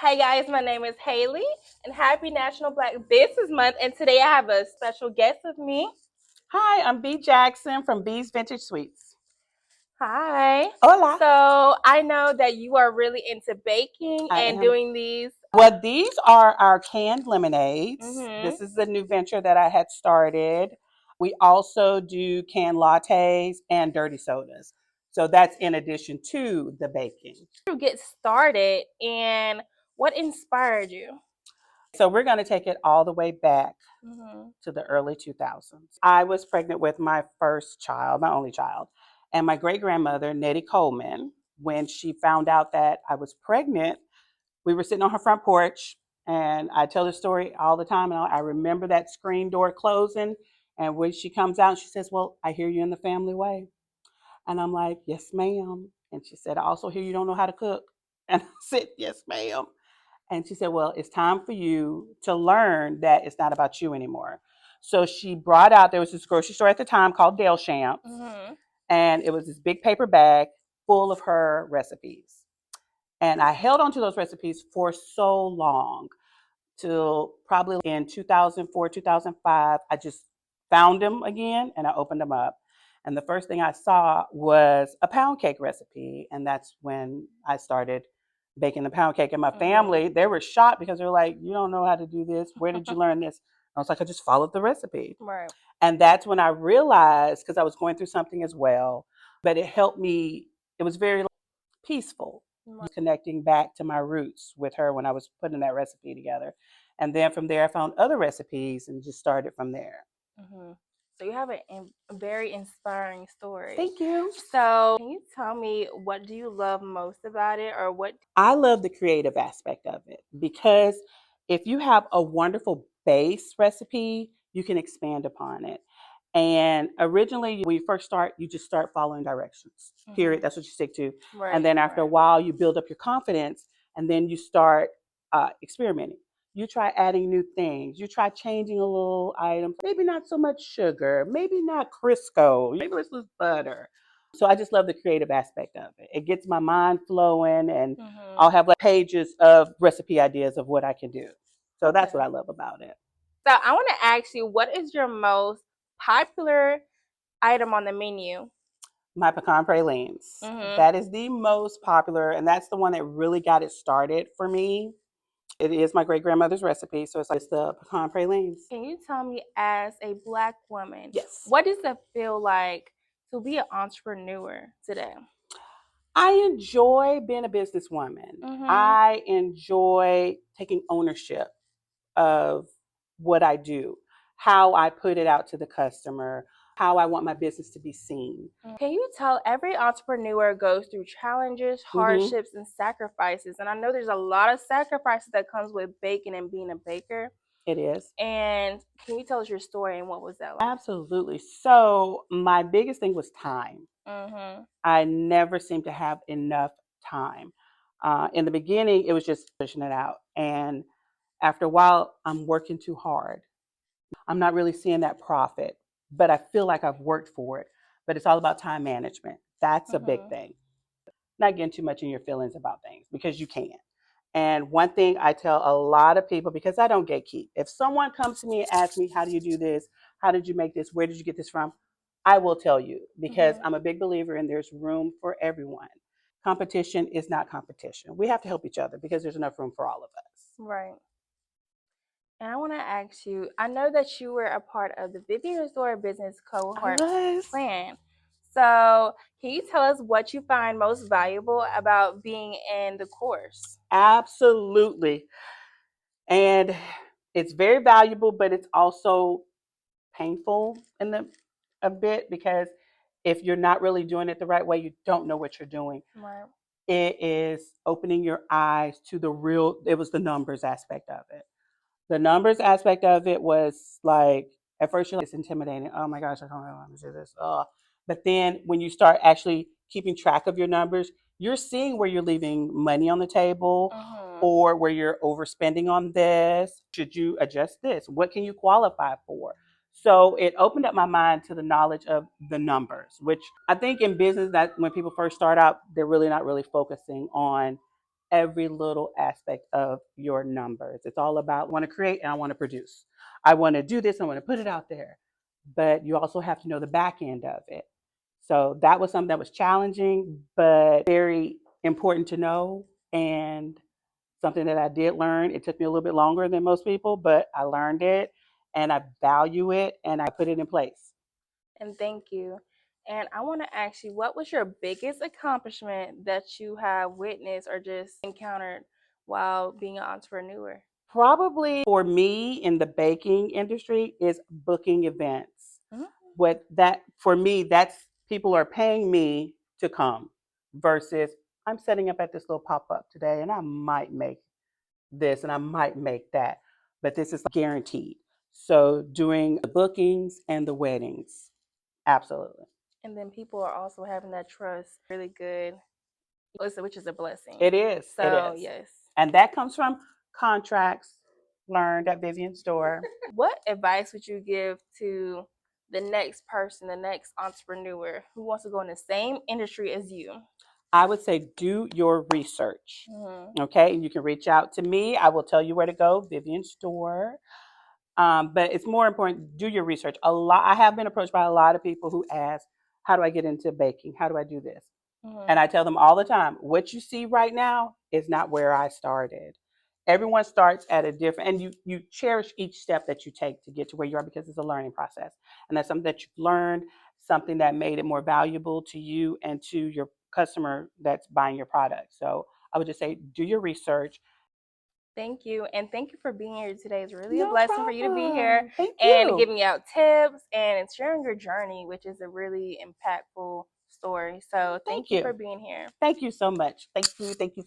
Hey guys, my name is Haley and happy National Black Business Month. And today I have a special guest with me. Hi, I'm B Jackson from B's Vintage Sweets. Hi. Hola. So I know that you are really into baking I and am. doing these. Well, these are our canned lemonades. Mm-hmm. This is the new venture that I had started. We also do canned lattes and dirty sodas. So that's in addition to the baking. To get started, and what inspired you? So we're going to take it all the way back Mm-hmm. to the early 2000s. I was pregnant with my first child, my only child, and my great grandmother, Nettie Coleman, when she found out that I was pregnant, we were sitting on her front porch, and I tell the story all the time. And I remember that screen door closing, and when she comes out, she says, "Well, I hear you in the family way," and I'm like, "Yes, ma'am." And she said, "I also hear you don't know how to cook," and I said, "Yes, ma'am." And she said, "Well, it's time for you to learn that it's not about you anymore." So she brought out, there was this grocery store at the time called Dale Shamps, Mm-hmm. and it was this big paper bag full of her recipes. And I held on to those recipes for so long till probably in 2004, 2005. I just found them again and I opened them up. And the first thing I saw was a pound cake recipe. And that's when I started baking the pound cake. And my Mm-hmm. family, they were shocked because they're like, "You don't know how to do this. Where did you learn this?" I was like, "I just followed the recipe." Right. And that's when I realized, because I was going through something as well, but it helped me. It was very peaceful, Right. connecting back to my roots with her when I was putting that recipe together. And then from there, I found other recipes and just started from there. Mm-hmm. So you have a very inspiring story. Thank you. So can you tell me what do you love most about it, or what? I love the creative aspect of it because if you have a wonderful base recipe, you can expand upon it. And originally, when you first start, you just start following directions, period. Mm-hmm. That's what you stick to. And Right. then after a Right. while, you build up your confidence and then you start experimenting. You try adding new things. You try changing a little item. Maybe not so much sugar. Maybe not Crisco. Maybe let's use butter. So I just love the creative aspect of it. It gets my mind flowing, and Mm-hmm. I'll have like pages of recipe ideas of what I can do. So that's what Okay. I love about it. So I want to ask you, what is your most popular item on the menu? My pecan pralines. Mm-hmm. That is the most popular, and that's the one that really got it started for me. It is my great grandmother's recipe, so it's the pecan pralines. Can you tell me, as a Black woman, Yes. what does it feel like to be an entrepreneur today? I enjoy being a businesswoman. Mm-hmm. I enjoy taking ownership of what I do, how I put it out to the customer, how I want my business to be seen. Can you tell, every entrepreneur goes through challenges, Hmm. hardships, and sacrifices, and I know there's a lot of sacrifices that comes with baking and being a baker. It is. And can you tell us your story and what was that like? Absolutely. So, my biggest thing was time. Mm-hmm. I never seemed to have enough time. In the beginning, it was just pushing it out. And after a while, I'm working too hard. I'm not really seeing that profit, but I feel like I've worked for it. But it's all about time management. That's a big Mm-hmm. thing. Not getting too much in your feelings about things because you can't. And one thing I tell a lot of people, because I don't gatekeep, if someone comes to me and asks me, "How do you do this? How did you make this? Where did you get this from?" I will tell you because Mm-hmm. I'm a big believer in there's room for everyone. Competition is not competition. We have to help each other because there's enough room for all of us. Right. And I want to ask you, I know that you were a part of the Vivian Restore Business I Cohort was. Plan. So, can you tell us what you find most valuable about being in the course? Absolutely. And it's very valuable, but it's also painful in the a bit because if you're not really doing it the right way, you don't know what you're doing. Right. It is opening your eyes to the real, it was the numbers aspect of it. The numbers aspect of it was like, at first you're like, it's intimidating. Oh my gosh, I don't know how to do this. Oh. But then when you start actually keeping track of your numbers, you're seeing where you're leaving money on the table Mm-hmm. or where you're overspending on this. Should you adjust this? What can you qualify for? So it opened up my mind to the knowledge of the numbers, which I think in business that when people first start out, they're really not really focusing on every little aspect of your numbers. It's all about want to create and I want to produce. I want to do this, I want to put it out there. But you also have to know the back end of it. So that was something that was challenging, but very important to know and something that I did learn. It took me a little bit longer than most people, but I learned it and I value it and I put it in place. And thank you. And I want to ask you, what was your biggest accomplishment that you have witnessed or just encountered while being an entrepreneur? Probably for me in the baking industry is booking events. Mhm. What that for me, that's people are paying me to come versus I'm setting up at this little pop up today and I might make this and I might make that, but this is guaranteed. So doing the bookings and the weddings, absolutely. And then people are also having that trust really good, which is a blessing. It is. It So, is. yes. And that comes from contracts learned at Vivian store. What advice would you give to the next person, the next entrepreneur who wants to go in the same industry as you? I would say do your research. Mm-hmm. Okay. And you can reach out to me. I will tell you where to go, Vivian store. But it's more important, do your research. I have been approached by a lot of people who ask, how do I get into baking? How do I do this? Mm-hmm. And I tell them all the time, what you see right now is not where I started. Everyone starts at a different, and you cherish each step that you take to get to where you are because it's a learning process. And that's something that you've learned, something that made it more valuable to you and to your customer that's buying your product. So I would just say, do your research. Thank you. And thank you for being here today. It's really a No blessing for you to be here problem. Thank and you. giving out tips and sharing your journey, which is a really impactful story. So thank Thank you for you. being here. Thank you so much. Thank you. Thank you.